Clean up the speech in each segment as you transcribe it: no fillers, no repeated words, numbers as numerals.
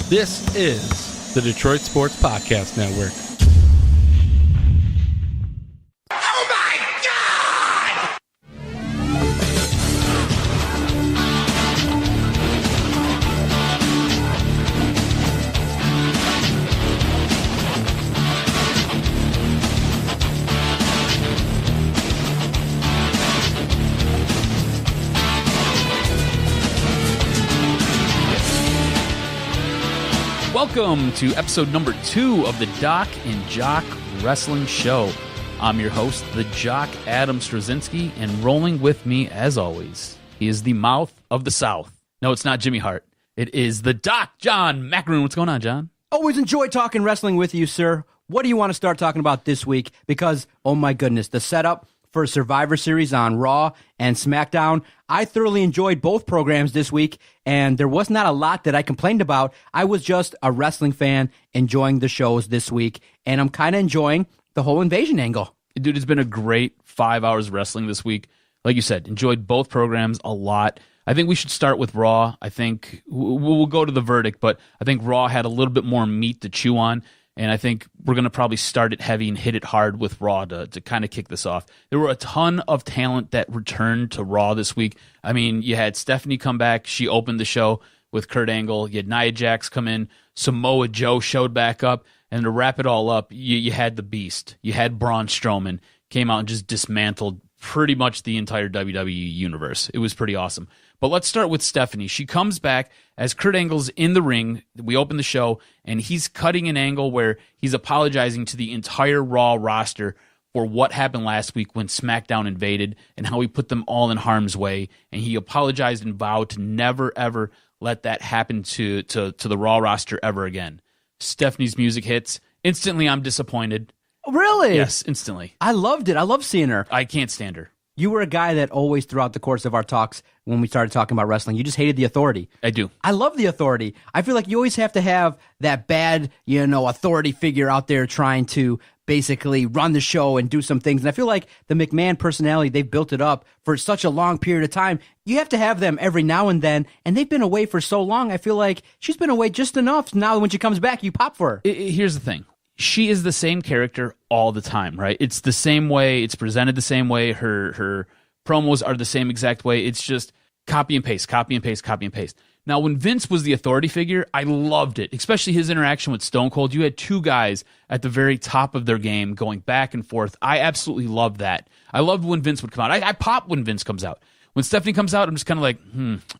This is the Detroit Sports Podcast Network. Oh my God! Welcome to episode number 2 of the DocNJock Wrestling Show. I'm your host, the Jock Adam Straczynski, and rolling with me, as always, he is the mouth of the South. No, it's not Jimmy Hart. It is the Doc, John Macaroon. What's going on, John? Always enjoy talking wrestling with you, sir. What do you want to start talking about this week? Because, oh my goodness, the setup for Survivor Series on Raw and SmackDown. I thoroughly enjoyed both programs this week, and there was not a lot that I complained about. I was just a wrestling fan enjoying the shows this week, and I'm kind of enjoying the whole invasion angle. Dude, it's been a great 5 hours of wrestling this week. Like you said, enjoyed both programs a lot. I think we should start with Raw. I think we'll go to the verdict, but I think Raw had a little bit more meat to chew on. And I think we're going to probably start it heavy and hit it hard with Raw to kind of kick this off. There were a ton of talent that returned to Raw this week. I mean, you had Stephanie come back. She opened the show with Kurt Angle. You had Nia Jax come in. Samoa Joe showed back up. And to wrap it all up, you had the Beast. You had Braun Strowman. Came out and just dismantled pretty much the entire WWE universe. It was pretty awesome. But let's start with Stephanie. She comes back as Kurt Angle's in the ring. We open the show, and he's cutting an angle where he's apologizing to the entire Raw roster for what happened last week when SmackDown invaded and how he put them all in harm's way. And he apologized and vowed to never, ever let that happen to the Raw roster ever again. Stephanie's music hits. Instantly, I'm disappointed. Really? Yes, instantly. I loved it. I love seeing her. I can't stand her. You were a guy that always, throughout the course of our talks, when we started talking about wrestling, you just hated the Authority. I do. I love the Authority. I feel like you always have to have that bad, authority figure out there trying to basically run the show and do some things. And I feel like the McMahon personality, they've built it up for such a long period of time. You have to have them every now and then, and they've been away for so long. I feel like she's been away just enough. Now when she comes back, you pop for her. Here's the thing. She is the same character all the time, right? It's the same way. It's presented the same way. Her promos are the same exact way. It's just copy and paste, copy and paste, copy and paste. Now, when Vince was the authority figure, I loved it, especially his interaction with Stone Cold. You had two guys at the very top of their game going back and forth. I absolutely loved that. I loved when Vince would come out. I pop when Vince comes out. When Stephanie comes out, I'm just kind of like,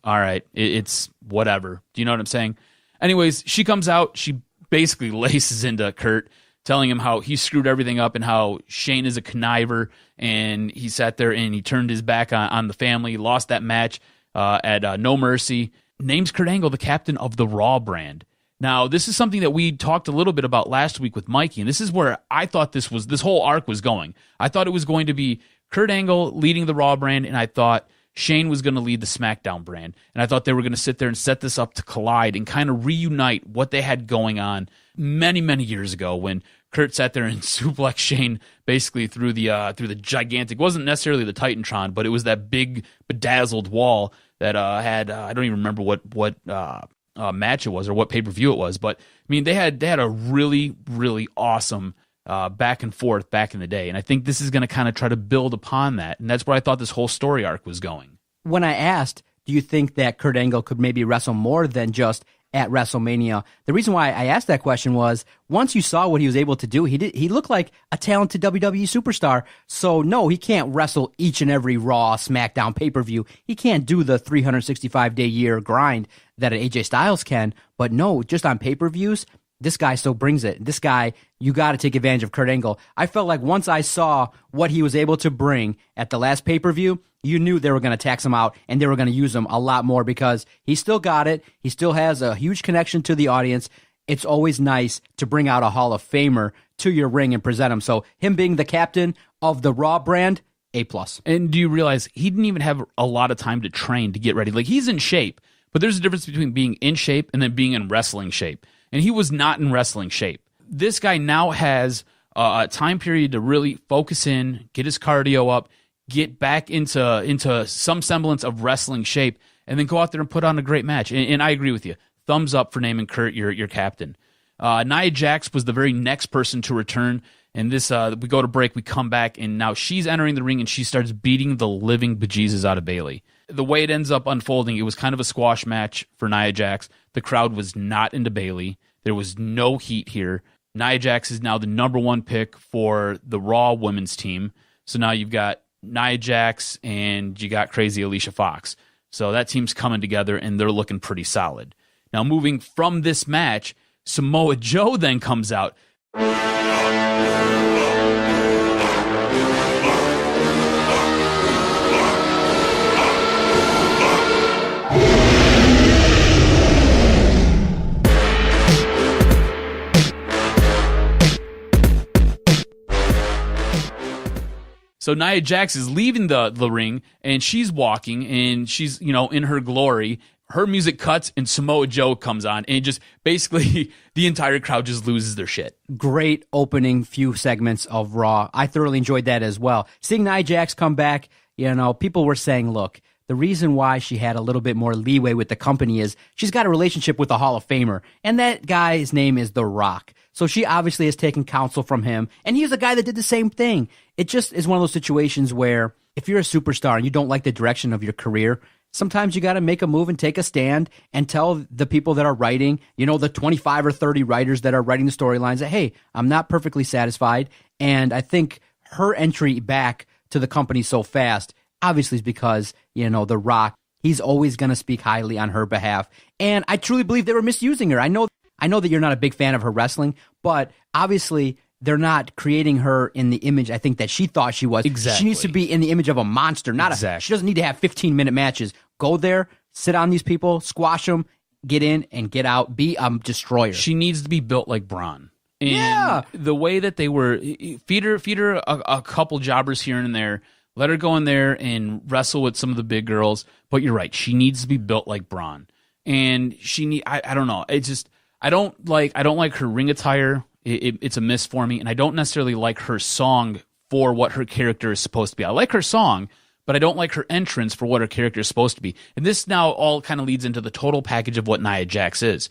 all right, it's whatever. Do you know what I'm saying? Anyways, she comes out. She basically laces into Kurt, telling him how he screwed everything up and how Shane is a conniver, and he sat there and he turned his back on the family, lost that match at No Mercy, names Kurt Angle the captain of the Raw brand. Now, this is something that we talked a little bit about last week with Mikey, and this is where I thought this whole arc was going. I thought it was going to be Kurt Angle leading the Raw brand, and I thought Shane was going to lead the SmackDown brand. And I thought they were going to sit there and set this up to collide and kind of reunite what they had going on many, many years ago when Kurt sat there and suplexed Shane basically through the gigantic, wasn't necessarily the Titantron, but it was that big bedazzled wall that had, I don't even remember what match it was or what pay-per-view it was. But, I mean, they had a really, really awesome back and forth back in the day. And I think this is going to kind of try to build upon that. And that's where I thought this whole story arc was going. When I asked, do you think that Kurt Angle could maybe wrestle more than just at WrestleMania? The reason why I asked that question was once you saw what he was able to do, he looked like a talented WWE superstar. So no, he can't wrestle each and every Raw, SmackDown, pay-per-view. He can't do the 365-day year grind that an AJ Styles can. But no, just on pay-per-views, this guy still brings it. This guy, you got to take advantage of Kurt Angle. I felt like once I saw what he was able to bring at the last pay-per-view, you knew they were going to tax him out and they were going to use him a lot more because he still got it. He still has a huge connection to the audience. It's always nice to bring out a Hall of Famer to your ring and present him. So him being the captain of the Raw brand, A+. And do you realize he didn't even have a lot of time to train to get ready? Like, he's in shape, but there's a difference between being in shape and then being in wrestling shape. And he was not in wrestling shape. This guy now has a time period to really focus in, get his cardio up, get back into some semblance of wrestling shape, and then go out there and put on a great match. And I agree with you. thumbs up for naming Kurt your captain. Nia Jax was the very next person to return. And this, we go to break, we come back, and now she's entering the ring, and she starts beating the living bejesus out of Bayley. The way it ends up unfolding, it was kind of a squash match for Nia Jax. The crowd was not into Bayley. There was no heat here. Nia Jax is now the number 1 pick for the Raw women's team. So now you've got Nia Jax and you got crazy Alicia Fox. So that team's coming together, and they're looking pretty solid. Now moving from this match, Samoa Joe then comes out. So Nia Jax is leaving the ring, and she's walking, and she's, in her glory. Her music cuts, and Samoa Joe comes on, and just basically the entire crowd just loses their shit. Great opening few segments of Raw. I thoroughly enjoyed that as well. Seeing Nia Jax come back, people were saying, look, the reason why she had a little bit more leeway with the company is she's got a relationship with a Hall of Famer, and that guy's name is The Rock. So she obviously has taken counsel from him, and he's a guy that did the same thing. It just is one of those situations where if you're a superstar and you don't like the direction of your career, sometimes you got to make a move and take a stand and tell the people that are writing, the 25 or 30 writers that are writing the storylines that, hey, I'm not perfectly satisfied. And I think her entry back to the company so fast obviously is because, The Rock, he's always going to speak highly on her behalf. And I truly believe they were misusing her. I know that you're not a big fan of her wrestling, but obviously they're not creating her in the image I think that she thought she was. Exactly. She needs to be in the image of a monster, not she doesn't need to have 15-minute matches. Go there, sit on these people, squash them, get in and get out, be a destroyer. She needs to be built like Braun. And the way that they were, feed her a couple jobbers here and there, let her go in there and wrestle with some of the big girls. But you're right, she needs to be built like Braun. And I don't know. It's just, I don't like her ring attire. It's a miss for me, and I don't necessarily like her song for what her character is supposed to be. I like her song, but I don't like her entrance for what her character is supposed to be. And this now all kind of leads into the total package of what Nia Jax is.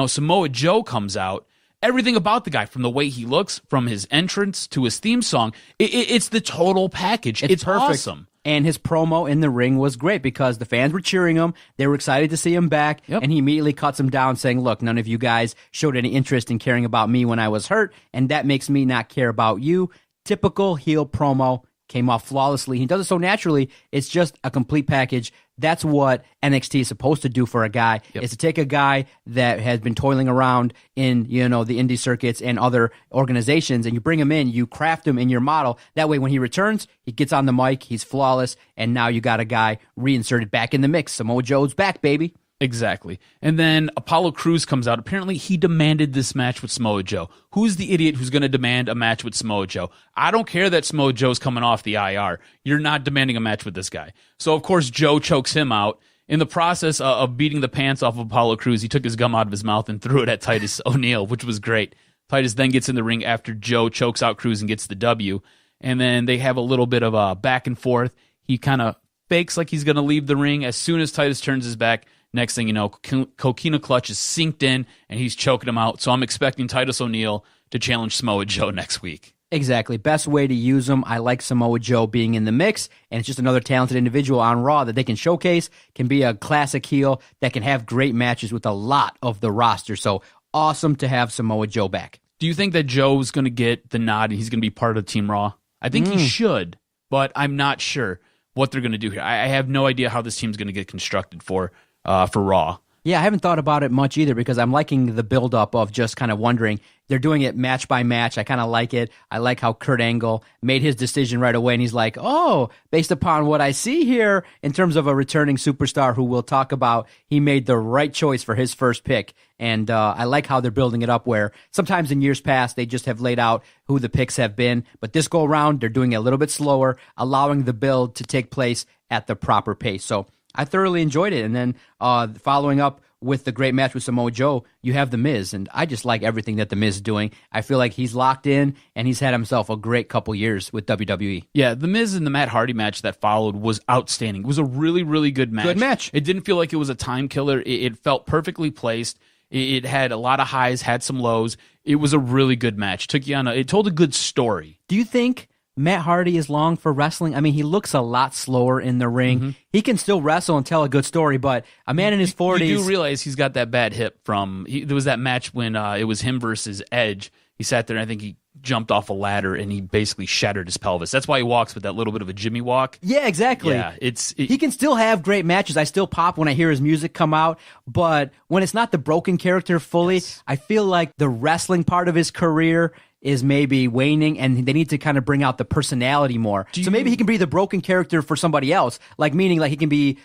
Samoa Joe comes out. Everything about the guy, from the way he looks, from his entrance to his theme song, it's the total package. It's perfect. Awesome. And his promo in the ring was great because the fans were cheering him. They were excited to see him back. Yep. And he immediately cuts him down saying, look, none of you guys showed any interest in caring about me when I was hurt, and that makes me not care about you. Typical heel promo. Came off flawlessly. He does it so naturally. It's just a complete package. That's what NXT is supposed to do for a guy, is to take a guy that has been toiling around in, the indie circuits and other organizations, and you bring him in, you craft him in your model. That way, when he returns, he gets on the mic, he's flawless, and now you got a guy reinserted back in the mix. Samoa Joe's back, baby. Exactly. And then Apollo Crews comes out. Apparently, he demanded this match with Samoa Joe. Who's the idiot who's going to demand a match with Samoa Joe? I don't care that Samoa Joe's coming off the IR. You're not demanding a match with this guy. So, of course, Joe chokes him out. In the process of beating the pants off of Apollo Crews, he took his gum out of his mouth and threw it at Titus O'Neil, which was great. Titus then gets in the ring after Joe chokes out Crews and gets the W. And then they have a little bit of a back and forth. He kind of fakes like he's going to leave the ring. As soon as Titus turns his back, next thing you know, Coquina Clutch is synced in, and he's choking him out. So I'm expecting Titus O'Neil to challenge Samoa Joe next week. Exactly. Best way to use him. I like Samoa Joe being in the mix, and it's just another talented individual on Raw that they can showcase, can be a classic heel that can have great matches with a lot of the roster. So awesome to have Samoa Joe back. Do you think that Joe's going to get the nod and he's going to be part of Team Raw? I think he should, but I'm not sure what they're going to do here. I have no idea how this team's going to get constructed for Raw. Yeah, I haven't thought about it much either because I'm liking the buildup of just kind of wondering. They're doing it match by match. I kind of like it. I like how Kurt Angle made his decision right away, and he's like, oh, based upon what I see here in terms of a returning superstar who we'll talk about, he made the right choice for his first pick. And I like how they're building it up where sometimes in years past they just have laid out who the picks have been. But this go around, they're doing it a little bit slower, allowing the build to take place at the proper pace. So I thoroughly enjoyed it. And then following up with the great match with Samoa Joe, you have The Miz, and I just like everything that The Miz is doing. I feel like he's locked in, and he's had himself a great couple years with WWE. Yeah, The Miz and the Matt Hardy match that followed was outstanding. It was a really, really good match. Good match. It didn't feel like it was a time killer. It felt perfectly placed. It had a lot of highs, had some lows. It was a really good match. It told a good story. Do you think Matt Hardy is long for wrestling? I mean, he looks a lot slower in the ring. Mm-hmm. He can still wrestle and tell a good story, but a man in his 40s... You do realize he's got that bad hip from... there was that match when it was him versus Edge. He sat there, and I think he jumped off a ladder, and he basically shattered his pelvis. That's why he walks with that little bit of a Jimmy walk. Yeah, exactly. Yeah, he can still have great matches. I still pop when I hear his music come out, but when it's not the broken character fully, yes. I feel like the wrestling part of his career is maybe waning, and they need to kind of bring out the personality more. So maybe he can be the broken character for somebody else, meaning he can be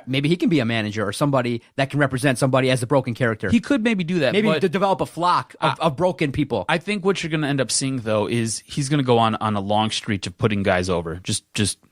maybe he can be a manager or somebody that can represent somebody as a broken character. He could maybe do that. Maybe to develop a flock of broken people. I think what you're going to end up seeing, though, is he's going to go on a long streak of putting guys over. Just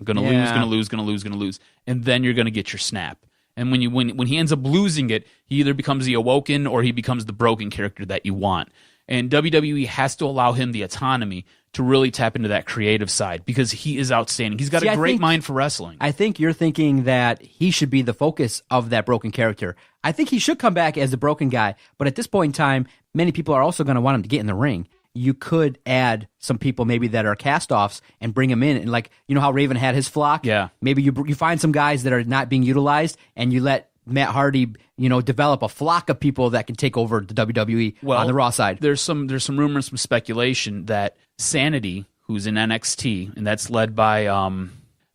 going to lose. And then you're going to get your snap. And when he ends up losing it, he either becomes the awoken or he becomes the broken character that you want. And WWE has to allow him the autonomy to really tap into that creative side because he is outstanding. He's got a great mind for wrestling. I think you're thinking that he should be the focus of that broken character. I think he should come back as the broken guy, but at this point in time, many people are also going to want him to get in the ring. You could add some people maybe that are cast-offs and bring them in. And you know how Raven had his flock? Yeah. Maybe you find some guys that are not being utilized and you let Matt Hardy, develop a flock of people that can take over the WWE on the Raw side. There's some rumors, some speculation that Sanity, who's in NXT, and that's led by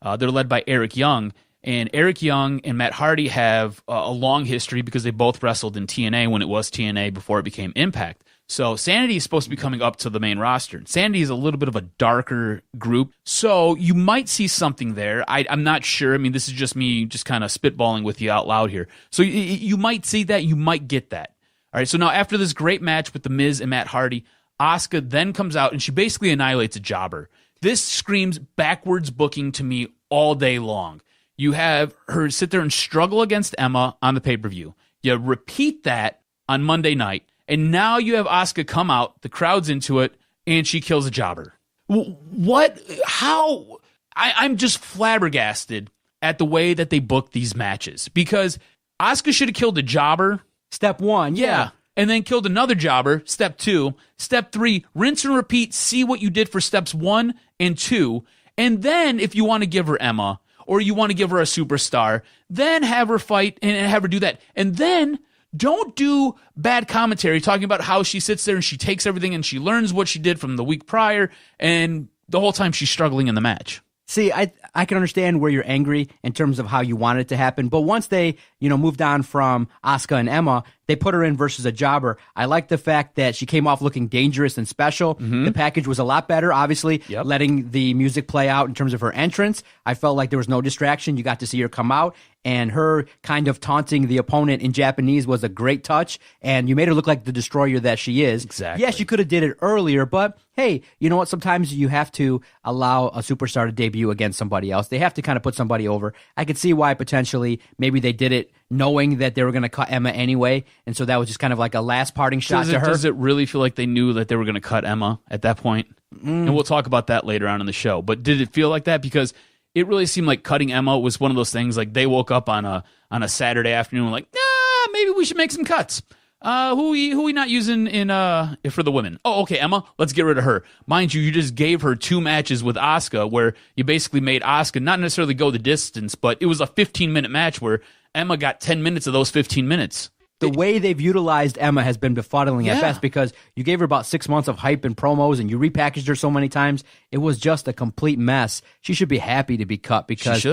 they're led by Eric Young, and Eric Young and Matt Hardy have a long history because they both wrestled in TNA when it was TNA before it became Impact. So Sanity is supposed to be coming up to the main roster. Sanity is a little bit of a darker group, so you might see something there. I'm not sure. I mean, this is just me just kind of spitballing with you out loud here. So you might see that. You might get that. All right, so now after this great match with The Miz and Matt Hardy, Asuka then comes out, and she basically annihilates a jobber. This screams backwards booking to me all day long. You have her sit there and struggle against Emma on the pay-per-view. You repeat that on Monday night. And now you have Asuka come out, the crowd's into it, and she kills a jobber. What? How? I'm just flabbergasted at the way that they book these matches. Because Asuka should have killed a jobber. Step 1, yeah. And then killed another jobber, step 2. Step 3, rinse and repeat, see what you did for steps 1 and 2. And then if you want to give her Emma, or you want to give her a superstar, then have her fight and have her do that. And then... don't do bad commentary talking about how she sits there and she takes everything and she learns what she did from the week prior and the whole time she's struggling in the match. See, I can understand where you're angry in terms of how you want it to happen, but once they, moved on from Asuka and Emma, they put her in versus a jobber. I like the fact that she came off looking dangerous and special. Mm-hmm. The package was a lot better, obviously, letting the music play out in terms of her entrance. I felt like there was no distraction. You got to see her come out, and her kind of taunting the opponent in Japanese was a great touch, and you made her look like the destroyer that she is. Exactly. Yes, you could have did it earlier, but hey, you know what? Sometimes you have to allow a superstar to debut against somebody else. They have to kind of put somebody over. I could see why potentially maybe they did it knowing that they were going to cut Emma anyway, and so that was just kind of like a last parting shot to her. Does it really feel like they knew that they were going to cut Emma at that point? And we'll talk about that later on in the show. But did it feel like that? Because it really seemed like cutting Emma was one of those things, like they woke up on a Saturday afternoon like, maybe we should make some cuts. Who we not using in for the women? Oh, okay, Emma, let's get rid of her. Mind you just gave her 2 matches with Asuka where you basically made Asuka not necessarily go the distance, but it was a 15-minute match where Emma got 10 minutes of those 15 minutes. The way they've utilized Emma has been befuddling at best because you gave her about 6 months of hype and promos and you repackaged her so many times. It was just a complete mess. She should be happy to be cut because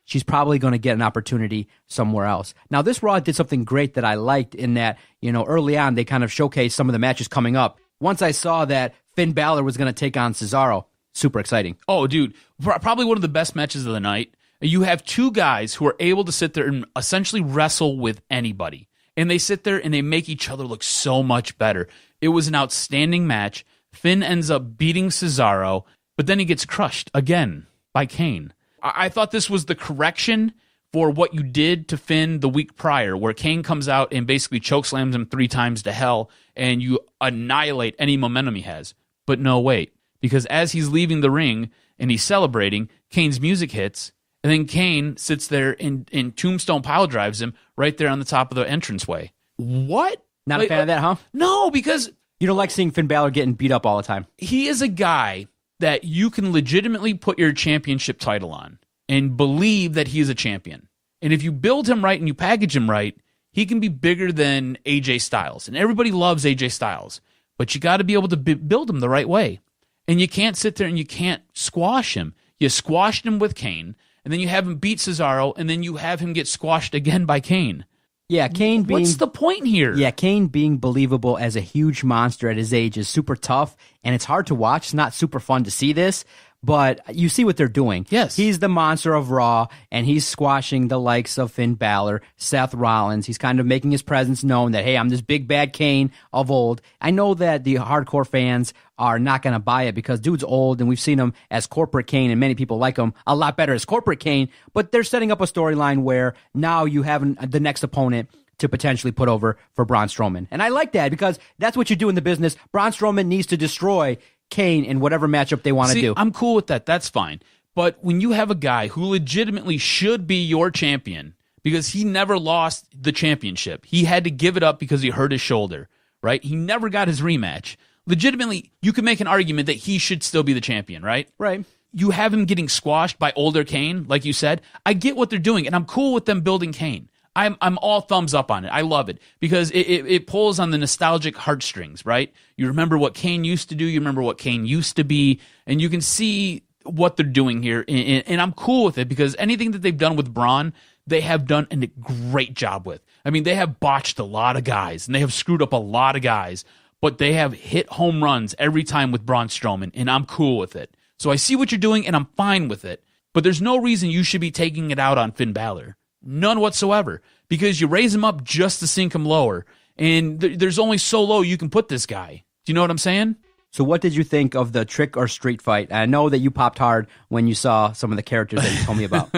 she's probably going to get an opportunity somewhere else. Now, this Raw did something great that I liked in that, early on they kind of showcased some of the matches coming up. Once I saw that Finn Balor was going to take on Cesaro, super exciting. Oh, dude, probably one of the best matches of the night. You have 2 guys who are able to sit there and essentially wrestle with anybody. And they sit there and they make each other look so much better. It was an outstanding match. Finn ends up beating Cesaro, but then he gets crushed again by Kane. I thought this was the correction for what you did to Finn the week prior, where Kane comes out and basically chokeslams him 3 times to hell, and you annihilate any momentum he has. But no, wait, because as he's leaving the ring and he's celebrating, Kane's music hits, and then Kane sits there and tombstone pile drives him right there on the top of the entranceway. What? Not a fan of that, huh? No, because You don't like seeing Finn Balor getting beat up all the time. he is a guy that you can legitimately put your championship title on and believe that he is a champion. And if you build him right and you package him right, he can be bigger than AJ Styles. And everybody loves AJ Styles. But you got to be able to build him the right way. And you can't sit there and you can't squash him. You squashed him with Kane, and then you have him beat Cesaro, and then you have him get squashed again by Kane. Yeah, Kane being... What's the point here? Yeah, Kane being believable as a huge monster at his age is super tough, and it's hard to watch. It's not super fun to see this, but you see what they're doing. Yes. He's the monster of Raw, and he's squashing the likes of Finn Balor, Seth Rollins. He's kind of making his presence known that, hey, I'm this big bad Kane of old. I know that the hardcore fans are not going to buy it because dude's old, and we've seen him as corporate Kane, and many people like him a lot better as corporate Kane, but they're setting up a storyline where now you have the next opponent to potentially put over for Braun Strowman. And I like that because that's what you do in the business. Braun Strowman needs to destroy Kane in whatever matchup they want to do. I'm cool with that. That's fine. But when you have a guy who legitimately should be your champion because he never lost the championship, he had to give it up because he hurt his shoulder, right? He never got his rematch. Legitimately, you can make an argument that he should still be the champion, right? Right. You have him getting squashed by older Kane, like you said. I get what they're doing, and I'm cool with them building Kane. I'm all thumbs up on it. I love it because it pulls on the nostalgic heartstrings, right? You remember what Kane used to do. You remember what Kane used to be, and you can see what they're doing here. And I'm cool with it because anything that they've done with Braun, they have done a great job with. I mean, they have botched a lot of guys, and they have screwed up a lot of guys, but they have hit home runs every time with Braun Strowman, and I'm cool with it. So I see what you're doing, and I'm fine with it. But there's no reason you should be taking it out on Finn Balor. None whatsoever. Because you raise him up just to sink him lower. And there's only so low you can put this guy. Do you know what I'm saying? So what did you think of the Trick or Street fight? I know that you popped hard when you saw some of the characters that you told me about.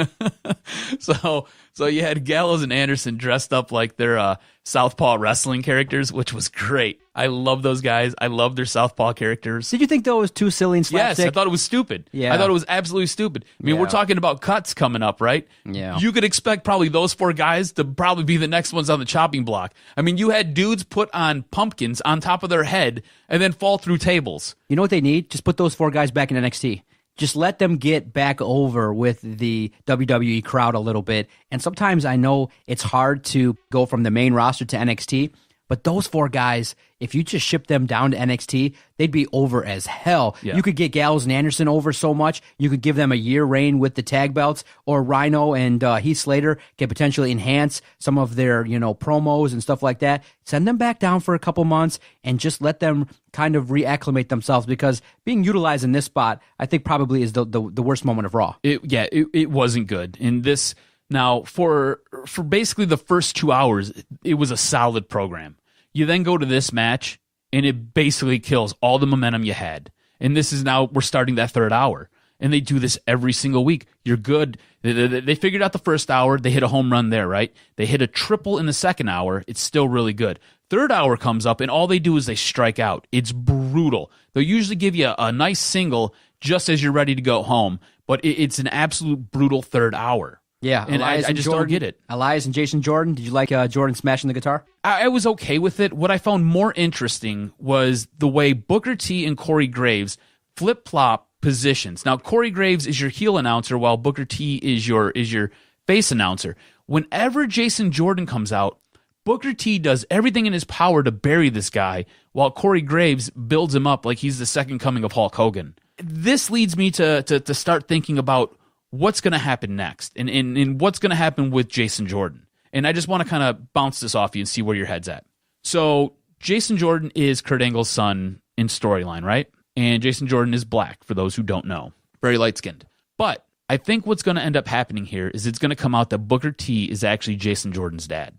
So you had Gallows and Anderson dressed up like their Southpaw wrestling characters, which was great. I love those guys. I love their Southpaw characters. Did you think that was too silly and slapstick? Yes, I thought it was stupid. Yeah. I thought it was absolutely stupid. I mean, we're talking about cuts coming up, right? Yeah. You could expect probably those 4 guys to probably be the next ones on the chopping block. I mean, you had dudes put on pumpkins on top of their head and then fall through tables. You know what they need? Just put those 4 guys back in NXT. Just let them get back over with the WWE crowd a little bit. And sometimes I know it's hard to go from the main roster to NXT, but those 4 guys, if you just ship them down to NXT, they'd be over as hell. Yeah. You could get Gallows and Anderson over so much. You could give them a year reign with the tag belts, or Rhino and Heath Slater can potentially enhance some of their, promos and stuff like that. Send them back down for a couple months and just let them kind of reacclimate themselves, because being utilized in this spot, I think probably is the worst moment of Raw. It wasn't good. And this... Now, for basically the first 2 hours, it was a solid program. You then go to this match, and it basically kills all the momentum you had. And this is now, we're starting that 3rd hour. And they do this every single week. You're good. They figured out the first hour. They hit a home run there, right? They hit a triple in the 2nd hour. It's still really good. 3rd hour comes up, and all they do is they strike out. It's brutal. They'll usually give you a nice single just as you're ready to go home. But it's an absolute brutal 3rd hour. Yeah, and I just don't get it. Elias and Jason Jordan, did you like Jordan smashing the guitar? I was okay with it. What I found more interesting was the way Booker T and Corey Graves flip-flop positions. Now, Corey Graves is your heel announcer, while Booker T is your face announcer. Whenever Jason Jordan comes out, Booker T does everything in his power to bury this guy, while Corey Graves builds him up like he's the second coming of Hulk Hogan. This leads me to start thinking about what's going to happen next, and what's going to happen with Jason Jordan. And I just want to kind of bounce this off you and see where your head's at. So Jason Jordan is Kurt Angle's son in storyline, right? And Jason Jordan is black, for those who don't know. Very light-skinned. But I think what's going to end up happening here is it's going to come out that Booker T is actually Jason Jordan's dad.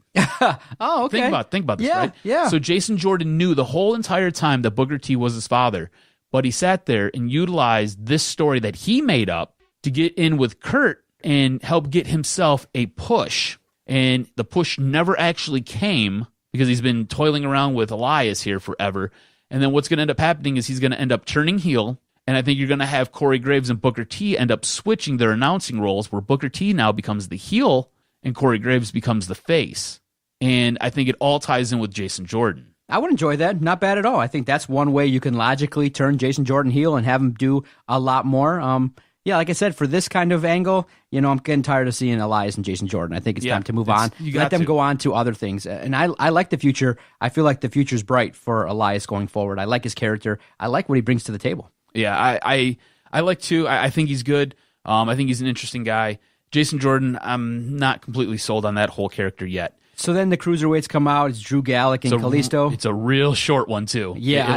Oh, okay. Think about this, yeah, right? Yeah. So Jason Jordan knew the whole entire time that Booker T was his father, but he sat there and utilized this story that he made up to get in with Kurt and help get himself a push. And the push never actually came because he's been toiling around with Elias here forever. And then what's going to end up happening is he's going to end up turning heel. And I think you're going to have Corey Graves and Booker T end up switching their announcing roles, where Booker T now becomes the heel and Corey Graves becomes the face. And I think it all ties in with Jason Jordan. I would enjoy that. Not bad at all. I think that's one way you can logically turn Jason Jordan heel and have him do a lot more. Yeah, like I said, for this kind of angle, I'm getting tired of seeing Elias and Jason Jordan. I think it's time to move on. Let them go on to other things. And I like the future. I feel like the future's bright for Elias going forward. I like his character. I like what he brings to the table. Yeah, I like too. I think he's good. I think he's an interesting guy. Jason Jordan, I'm not completely sold on that whole character yet. So then the cruiserweights come out. It's Drew Gallagher and Kalisto. It's a real short one too. Yeah,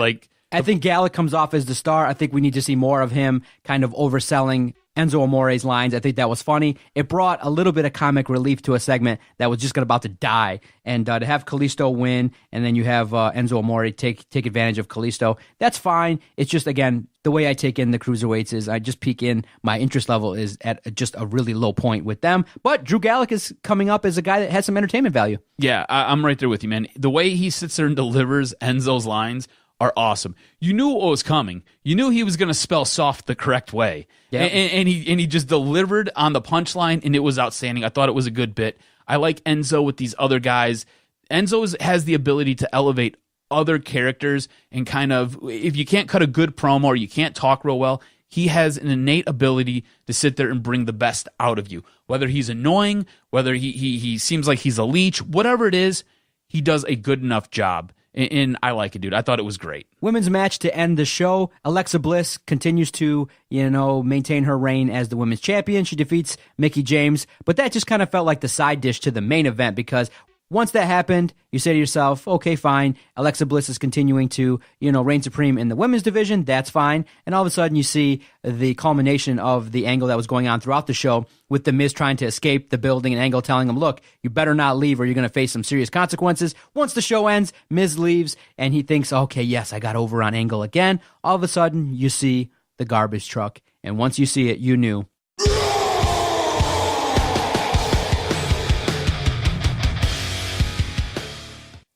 I think Gallagher comes off as the star. I think we need to see more of him kind of overselling Enzo Amore's lines. I think that was funny. It brought a little bit of comic relief to a segment that was just about to die. And to have Kalisto win, and then you have Enzo Amore take advantage of Kalisto, that's fine. It's just, again, the way I take in the cruiserweights is I just peek in. My interest level is at just a really low point with them. But Drew Gallagher is coming up as a guy that has some entertainment value. Yeah, I'm right there with you, man. The way he sits there and delivers Enzo's lines are awesome. You knew what was coming. You knew he was going to spell soft the correct way. Yeah. And he just delivered on the punchline, and it was outstanding. I thought it was a good bit. I like Enzo with these other guys. Enzo has the ability to elevate other characters and kind of, if you can't cut a good promo or you can't talk real well, he has an innate ability to sit there and bring the best out of you. Whether he's annoying, whether he seems like he's a leech, whatever it is, he does a good enough job. And I like it, dude. I thought it was great. Women's match to end the show. Alexa Bliss continues to, maintain her reign as the women's champion. She defeats Mickie James, but that just kind of felt like the side dish to the main event, because once that happened, you say to yourself, okay, fine. Alexa Bliss is continuing to, reign supreme in the women's division. That's fine. And all of a sudden you see the culmination of the angle that was going on throughout the show with The Miz trying to escape the building, and Angle telling him, look, you better not leave or you're going to face some serious consequences. Once the show ends, Miz leaves and he thinks, okay, yes, I got over on Angle again. All of a sudden you see the garbage truck. And once you see it, you knew.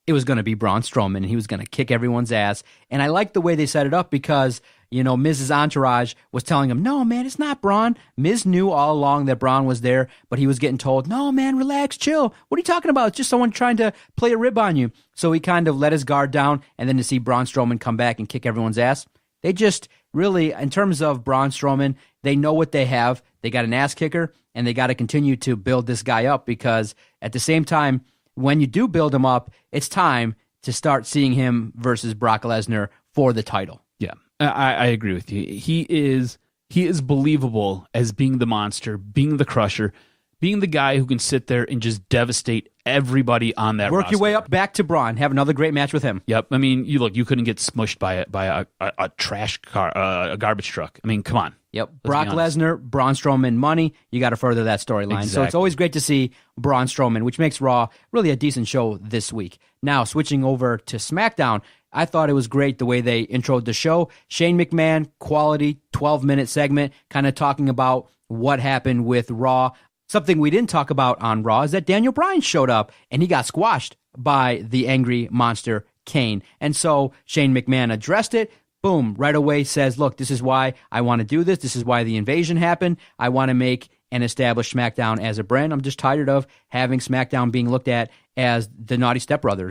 It was going to be Braun Strowman, and he was going to kick everyone's ass. And I like the way they set it up because, Miz's entourage was telling him, no, man, it's not Braun. Miz knew all along that Braun was there, but he was getting told, no, man, relax, chill. What are you talking about? It's just someone trying to play a rib on you. So he kind of let his guard down, and then to see Braun Strowman come back and kick everyone's ass, they just really, in terms of Braun Strowman, they know what they have. They got an ass kicker, and they got to continue to build this guy up, because at the same time, when you do build him up, it's time to start seeing him versus Brock Lesnar for the title. Yeah, I agree with you. He is believable as being the monster, being the crusher, being the guy who can sit there and just devastate everybody on that Work roster. Your way up back to Braun. Have another great match with him. Yep. I mean, you couldn't get smushed by a trash car, a garbage truck. I mean, come on. Yep. Brock Lesnar, Braun Strowman, money. You got to further that storyline. Exactly. So it's always great to see Braun Strowman, which makes Raw really a decent show this week. Now, switching over to SmackDown, I thought it was great the way they introed the show. Shane McMahon, quality 12-minute segment, kind of talking about what happened with Raw. Something we didn't talk about on Raw is that Daniel Bryan showed up and he got squashed by the angry monster Kane. And so Shane McMahon addressed it. Boom, right away says, look, this is why I want to do this. This is why the invasion happened. I want to make and establish SmackDown as a brand. I'm just tired of having SmackDown being looked at as the naughty stepbrother.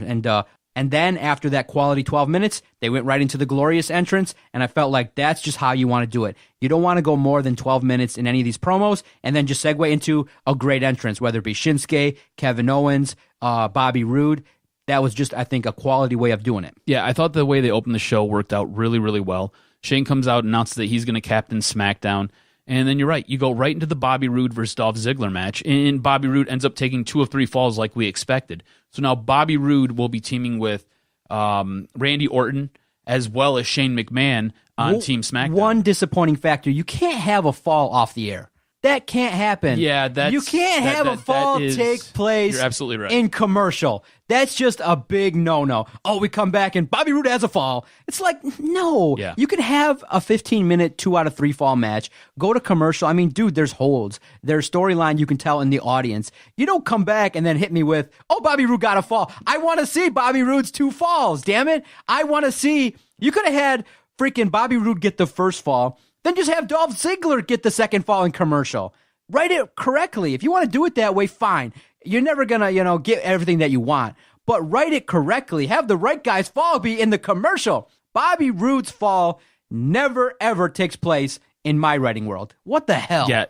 And then after that quality 12 minutes, they went right into the glorious entrance, and I felt like that's just how you want to do it. You don't want to go more than 12 minutes in any of these promos and then just segue into a great entrance, whether it be Shinsuke, Kevin Owens, Bobby Roode. That was just, I think, a quality way of doing it. Yeah, I thought the way they opened the show worked out really, really well. Shane comes out and announces that he's going to captain SmackDown. And then you're right. You go right into the Bobby Roode versus Dolph Ziggler match. And Bobby Roode ends up taking 2 of 3 falls like we expected. So now Bobby Roode will be teaming with Randy Orton as well as Shane McMahon on Team SmackDown. One disappointing factor, you can't have a fall off the air. That can't happen. Yeah, you can't have a fall take place. You're absolutely right. In commercial. That's just a big no-no. Oh, we come back and Bobby Roode has a fall. It's like, no. Yeah. You can have a 15-minute 2 out of 3 fall match. Go to commercial. I mean, dude, there's holds. There's storyline you can tell in the audience. You don't come back and then hit me with, oh, Bobby Roode got a fall. I want to see Bobby Roode's 2 falls, damn it. I want to see. You could have had freaking Bobby Roode get the first fall, then just have Dolph Ziggler get the second fall in commercial. Write it correctly. If you want to do it that way, fine. You're never going to, get everything that you want. But write it correctly. Have the right guy's fall be in the commercial. Bobby Roode's fall never, ever takes place in my writing world. What the hell? Yeah,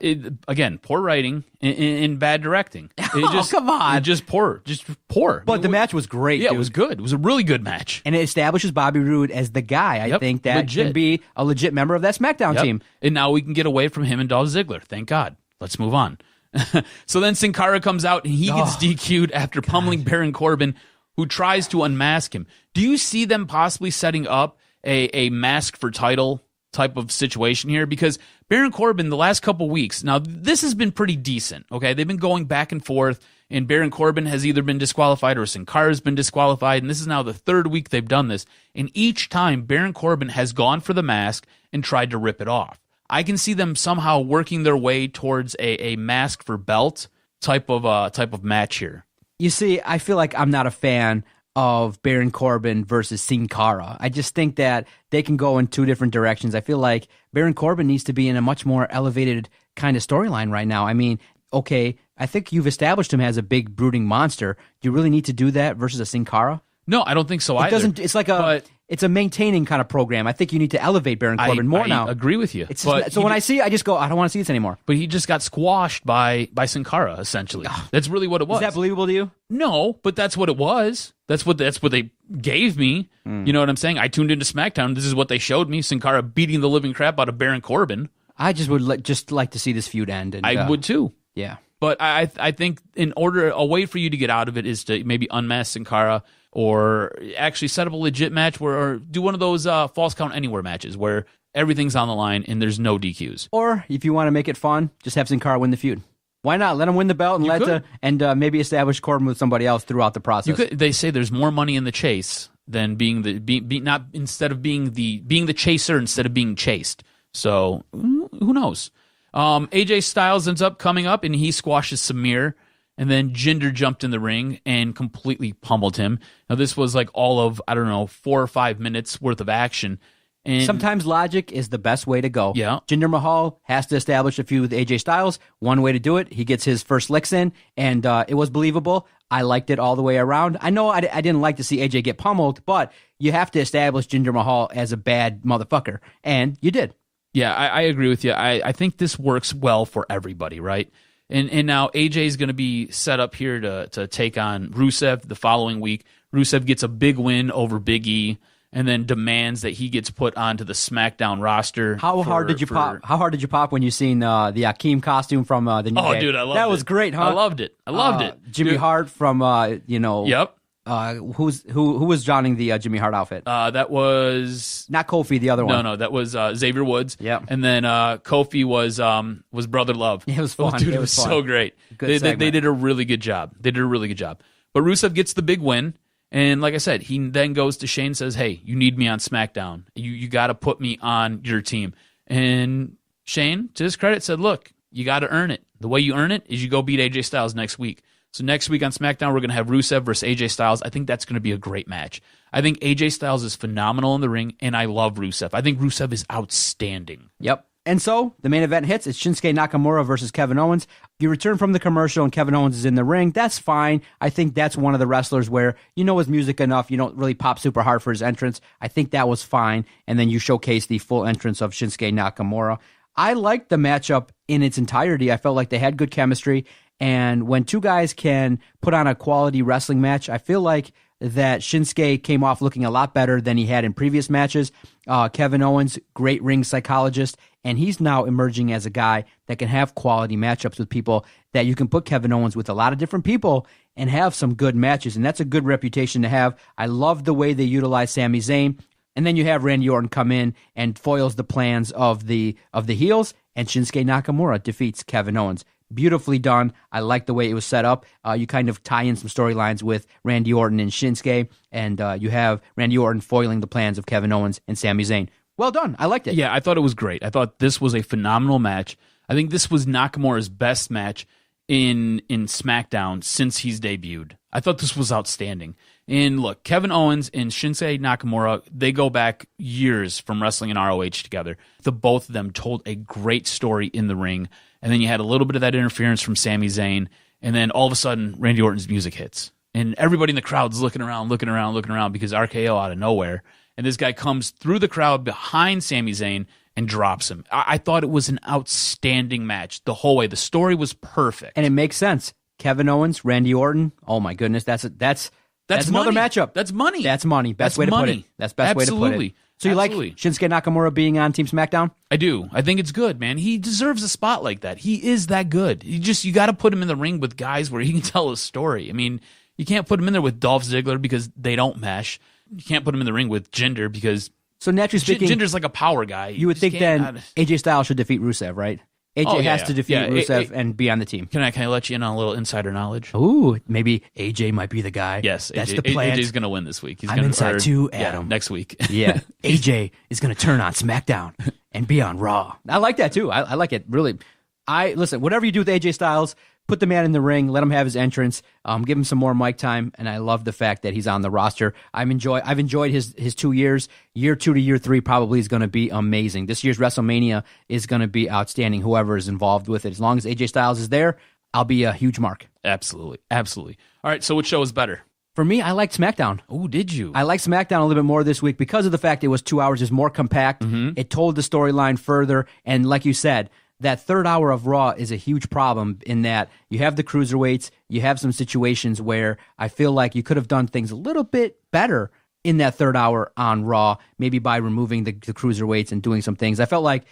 again, poor writing and bad directing. Come on. Just poor. But the match was great, Yeah, dude. it was good. It was a really good match. And it establishes Bobby Roode as the guy, I think, that legit. can be a legit member of that SmackDown team. And now we can get away from him and Dolph Ziggler. Thank God. Let's move on. So then Sin Cara comes out and he gets DQ'd after pummeling Baron Corbin, who tries to unmask him. Do you see them possibly setting up a mask for title type of situation here? Because Baron Corbin, the last couple weeks, now this has been pretty decent, okay? They've been going back and forth, and Baron Corbin has either been disqualified or Sin Cara's been disqualified, and this is now the 3rd week they've done this. And each time, Baron Corbin has gone for the mask and tried to rip it off. I can see them somehow working their way towards a mask for belt type of match here. You see, I feel like I'm not a fan of Baron Corbin versus Sin Cara. I just think that they can go in 2 different directions. I feel like Baron Corbin needs to be in a much more elevated kind of storyline right now. I mean, okay, I think you've established him as a big brooding monster. Do you really need to do that versus a Sin Cara? No, I don't think so either. It's like it's a maintaining kind of program. I think you need to elevate Baron Corbin more now. I agree with you. So when I see it, I just go, I don't want to see this anymore. But he just got squashed by Sin Cara, essentially. That's really what it was. Is that believable to you? No, but that's what it was. That's what they gave me. You know what I'm saying? I tuned into SmackDown. This is what they showed me. Sin Cara beating the living crap out of Baron Corbin. I just would just like to see this feud end. And, I would too. Yeah. But I think a way for you to get out of it is to maybe unmask Sin Cara or actually set up a legit match or do one of those false count anywhere matches where everything's on the line and there's no DQs. Or if you want to make it fun, just have Sin Cara win the feud. Why not? Let him win the belt and maybe establish Corbin with somebody else throughout the process. They say there's more money in the chase than being the chaser instead of being chased. So who knows? AJ Styles ends up coming up and he squashes Samir, and then Jinder jumped in the ring and completely pummeled him. Now this was like all of 4 or 5 minutes worth of action. And sometimes logic is the best way to go. Yeah. Jinder Mahal has to establish a feud with AJ Styles. One way to do it, he gets his first licks in, and it was believable. I liked it all the way around. I know I didn't like to see AJ get pummeled, but you have to establish Jinder Mahal as a bad motherfucker, and you did. Yeah, I agree with you. I think this works well for everybody, right? And now AJ is going to be set up here to take on Rusev the following week. Rusev gets a big win over Big E, and then demands that he gets put onto the SmackDown roster. How hard did you pop when you seen the Akeem costume from the New Day? Oh, dude, I loved it. That was great, huh? I loved it. Jimmy Dude. Hart from Yep. Who was donning the Jimmy Hart outfit? That was Not Kofi, the other one. no, that was Xavier Woods. Yep. And then Kofi was Brother Love. It was fun. Dude, It was fun. so great. Good segment. They did a really good job. But Rusev gets the big win. And like I said, he then goes to Shane and says, hey, you need me on SmackDown. You got to put me on your team. And Shane, to his credit, said, look, you got to earn it. The way you earn it is you go beat AJ Styles next week. So next week on SmackDown, we're going to have Rusev versus AJ Styles. I think that's going to be a great match. I think AJ Styles is phenomenal in the ring, and I love Rusev. I think Rusev is outstanding. Yep. And so the main event hits. It's Shinsuke Nakamura versus Kevin Owens. You return from the commercial and Kevin Owens is in the ring. That's fine. I think that's one of the wrestlers where you know his music enough. You don't really pop super hard for his entrance. I think that was fine. And then you showcase the full entrance of Shinsuke Nakamura. I liked the matchup in its entirety. I felt like they had good chemistry. And when two guys can put on a quality wrestling match, I feel like that Shinsuke came off looking a lot better than he had in previous matches. Kevin Owens, great ring psychologist, and he's now emerging as a guy that can have quality matchups with people, that you can put Kevin Owens with a lot of different people and have some good matches, and that's a good reputation to have. I love the way they utilize Sami Zayn. And then you have Randy Orton come in and foils the plans of the heels, and Shinsuke Nakamura defeats Kevin Owens. Beautifully done. I like the way it was set up. You kind of tie in some storylines with Randy Orton and Shinsuke, and you have Randy Orton foiling the plans of Kevin Owens and Sami Zayn. Well done. I liked it. Yeah, I thought it was great. I thought this was a phenomenal match. I think this was Nakamura's best match in SmackDown since he's debuted. I thought this was outstanding. And look, Kevin Owens and Shinsuke Nakamura, they go back years from wrestling in ROH together. The both of them told a great story in the ring. And then you had a little bit of that interference from Sami Zayn. And then all of a sudden, Randy Orton's music hits. And everybody in the crowd's looking around because RKO out of nowhere. And this guy comes through the crowd behind Sami Zayn and drops him. I thought it was an outstanding match the whole way. The story was perfect. And it makes sense. Kevin Owens, Randy Orton. Oh my goodness, that's another money. matchup. That's money. That's money. Best way to put it. That's best way to put it. So you like Shinsuke Nakamura being on Team SmackDown? I do. I think it's good, man. He deserves a spot like that. He is that good. You got to put him in the ring with guys where he can tell a story. I mean, you can't put him in there with Dolph Ziggler because they don't mesh. You can't put him in the ring with Jinder because so naturally speaking, Jinder's like a power guy. You would think then AJ Styles should defeat Rusev, right? AJ has to defeat Rusev and be on the team. Can I let you in on a little insider knowledge? Ooh, maybe AJ might be the guy. Yes, that's AJ, the plan. AJ's going to win this week. I'm inside too, Adam. Next week. Yeah, AJ is going to turn on SmackDown and be on Raw. I like that too. I like it really. Listen. Whatever you do with AJ Styles, put the man in the ring, let him have his entrance, give him some more mic time, and I love the fact that he's on the roster. I've enjoyed his 2 years. Year 2 to year 3 probably is going to be amazing. This year's WrestleMania is going to be outstanding, whoever is involved with it. As long as AJ Styles is there, I'll be a huge mark. Absolutely. All right, so which show is better? For me, I liked SmackDown. Oh, did you? I liked SmackDown a little bit more this week because of the fact it was 2 hours, is more compact. Mm-hmm. It told the storyline further, and like you said, that third hour of Raw is a huge problem in that you have the cruiserweights, you have some situations where I feel like you could have done things a little bit better in that third hour on Raw, maybe by removing the cruiserweights and doing some things. I felt like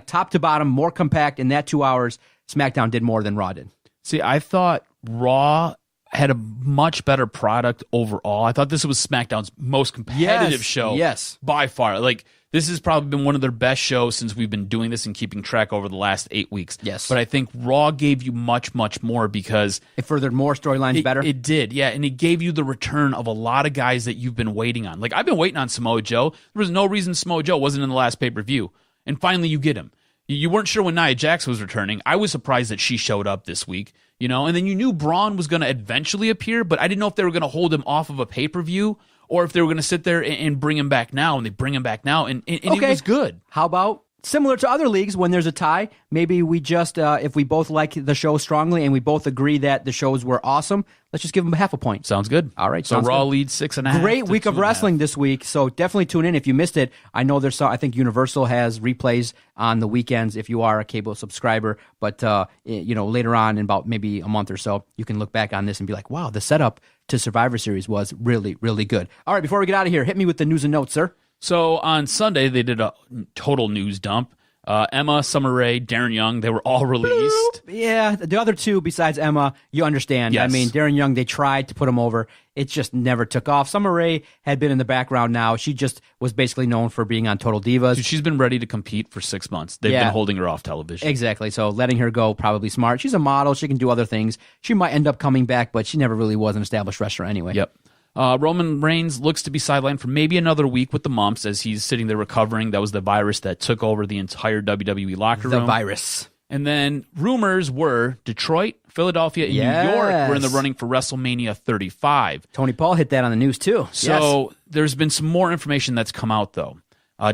top to bottom, more compact in that 2 hours, SmackDown did more than Raw did. See, I thought Raw had a much better product overall. I thought this was SmackDown's most competitive show. Yes. By far. Like, this has probably been one of their best shows since we've been doing this and keeping track over the last 8 weeks. Yes. But I think Raw gave you much, much more because it furthered more storylines better. It did, yeah. And it gave you the return of a lot of guys that you've been waiting on. Like, I've been waiting on Samoa Joe. There was no reason Samoa Joe wasn't in the last pay-per-view. And finally you get him. You weren't sure when Nia Jax was returning. I was surprised that she showed up this week, and then you knew Braun was going to eventually appear, but I didn't know if they were going to hold him off of a pay-per-view or if they were going to sit there and bring him back now, and they bring him back now, and it was good. How about, similar to other leagues, when there's a tie, maybe we just, if we both like the show strongly and we both agree that the shows were awesome, let's just give them half a point. Sounds good. All right. So Raw leads 6.5. Great week of wrestling this week, so definitely tune in if you missed it. I know I think Universal has replays on the weekends if you are a cable subscriber, but later on in about maybe a month or so, you can look back on this and be like, wow, the setup to Survivor Series was really, really good. All right, before we get out of here, hit me with the news and notes, sir. So on Sunday, they did a total news dump. Emma, Summer Rae, Darren Young, they were all released. Yeah, the other two besides Emma, you understand. Yes. I mean, Darren Young, they tried to put him over. It just never took off. Summer Rae had been in the background now. She just was basically known for being on Total Divas. Dude, she's been ready to compete for 6 months. They've been holding her off television. Exactly. So letting her go, probably smart. She's a model. She can do other things. She might end up coming back, but she never really was an established wrestler anyway. Yep. Roman Reigns looks to be sidelined for maybe another week with the mumps as he's sitting there recovering. That was the virus that took over the entire WWE locker room. The virus. And then rumors were Detroit, Philadelphia, and New York were in the running for WrestleMania 35. Tony Paul hit that on the news too. So there's been some more information that's come out, though.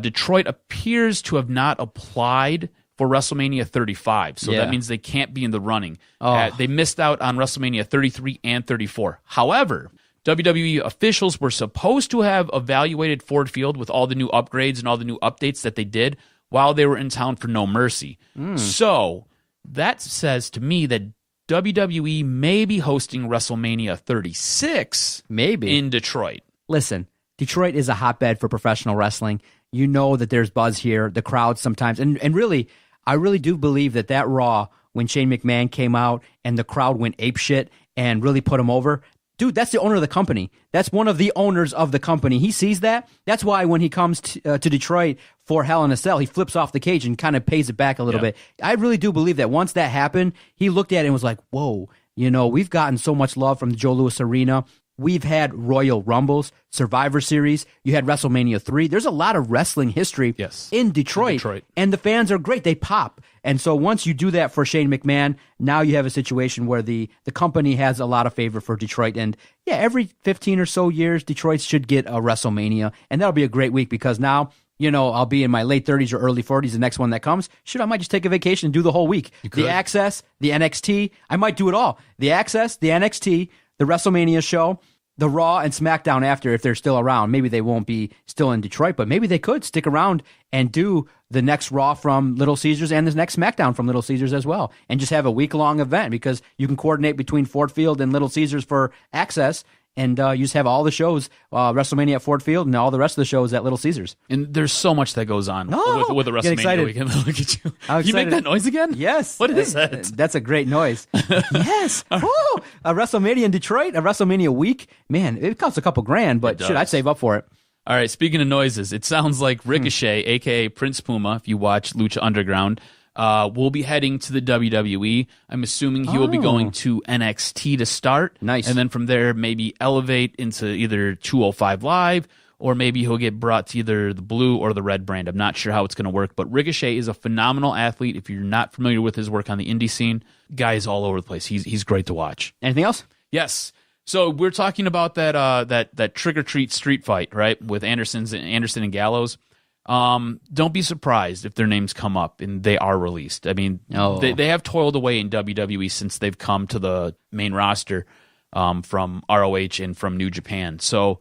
Detroit appears to have not applied for WrestleMania 35, so that means they can't be in the running. They missed out on WrestleMania 33 and 34. However, WWE officials were supposed to have evaluated Ford Field with all the new upgrades and all the new updates that they did while they were in town for No Mercy. So that says to me that WWE may be hosting WrestleMania 36 in Detroit. Listen, Detroit is a hotbed for professional wrestling. You know that there's buzz here, the crowd sometimes. And really, I really do believe that Raw, when Shane McMahon came out and the crowd went apeshit and really put him over, dude, that's the owner of the company. That's one of the owners of the company. He sees that. That's why when he comes to Detroit for Hell in a Cell, he flips off the cage and kind of pays it back a little bit. I really do believe that once that happened, he looked at it and was like, whoa, we've gotten so much love from the Joe Louis Arena. We've had Royal Rumbles, Survivor Series. You had WrestleMania 3. There's a lot of wrestling history in Detroit. And the fans are great. They pop. And so once you do that for Shane McMahon, now you have a situation where the company has a lot of favor for Detroit. And yeah, every 15 or so years, Detroit should get a WrestleMania. And that'll be a great week because now, I'll be in my late 30s or early 40s, the next one that comes. Shoot, I might just take a vacation and do the whole week. The Access, the NXT. I might do it all. The Access, the NXT, the WrestleMania show, the Raw and SmackDown after, if they're still around. Maybe they won't be still in Detroit, but maybe they could stick around and do the next Raw from Little Caesars and the next SmackDown from Little Caesars as well, and just have a week-long event because you can coordinate between Ford Field and Little Caesars for Access, and you just have all the shows, WrestleMania at Ford Field and all the rest of the shows at Little Caesars. And there's so much that goes on with the WrestleMania weekend. Look at you. You make that noise again? Yes. What is that? That's a great noise. Yes. Woo! A WrestleMania in Detroit, a WrestleMania week. Man, it costs a couple grand, but shit, I'd save up for it. All right, speaking of noises, it sounds like Ricochet, a.k.a. Prince Puma, if you watch Lucha Underground, will be heading to the WWE. I'm assuming he will be going to NXT to start. Nice. And then from there, maybe elevate into either 205 Live, or maybe he'll get brought to either the blue or the red brand. I'm not sure how it's going to work, but Ricochet is a phenomenal athlete. If you're not familiar with his work on the indie scene, guy is all over the place. He's great to watch. Anything else? Yes. So we're talking about that trick or treat street fight, right, with Anderson and Gallows. Don't be surprised if their names come up and they are released. I mean, they have toiled away in WWE since they've come to the main roster from ROH and from New Japan. So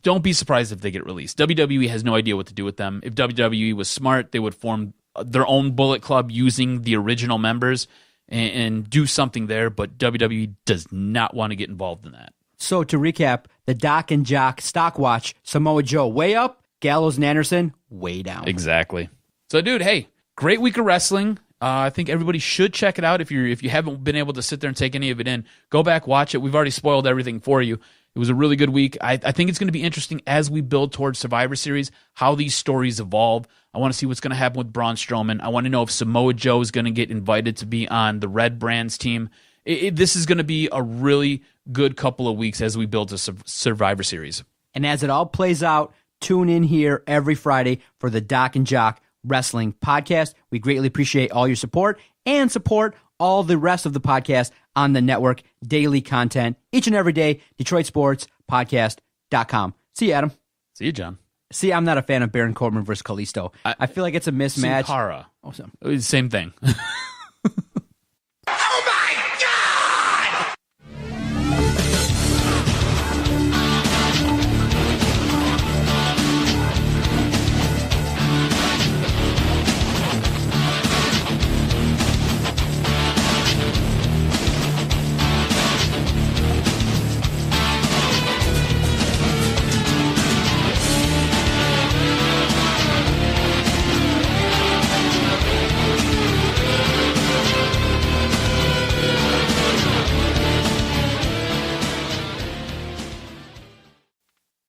don't be surprised if they get released. WWE has no idea what to do with them. If WWE was smart, they would form their own Bullet Club using the original members and do something there, but WWE does not want to get involved in that. So to recap, the Doc and Jock stock watch, Samoa Joe way up, Gallows and Anderson way down. Exactly. So, dude, hey, great week of wrestling. I think everybody should check it out. If you haven't been able to sit there and take any of it in, go back, watch it. We've already spoiled everything for you. It was a really good week. I think it's going to be interesting as we build towards Survivor Series, how these stories evolve. I want to see what's going to happen with Braun Strowman. I want to know if Samoa Joe is going to get invited to be on the Red Brands team. This is going to be a really good couple of weeks as we build a Survivor Series. And as it all plays out, tune in here every Friday for the Doc and Jock Wrestling Podcast. We greatly appreciate all your support and support all the rest of the podcast on the network. Daily content each and every day. DetroitSportsPodcast.com. See you, Adam. See you, John. See, I'm not a fan of Baron Corbin versus Kalisto. I feel like it's a mismatch. Sin Cara. Awesome. Same thing.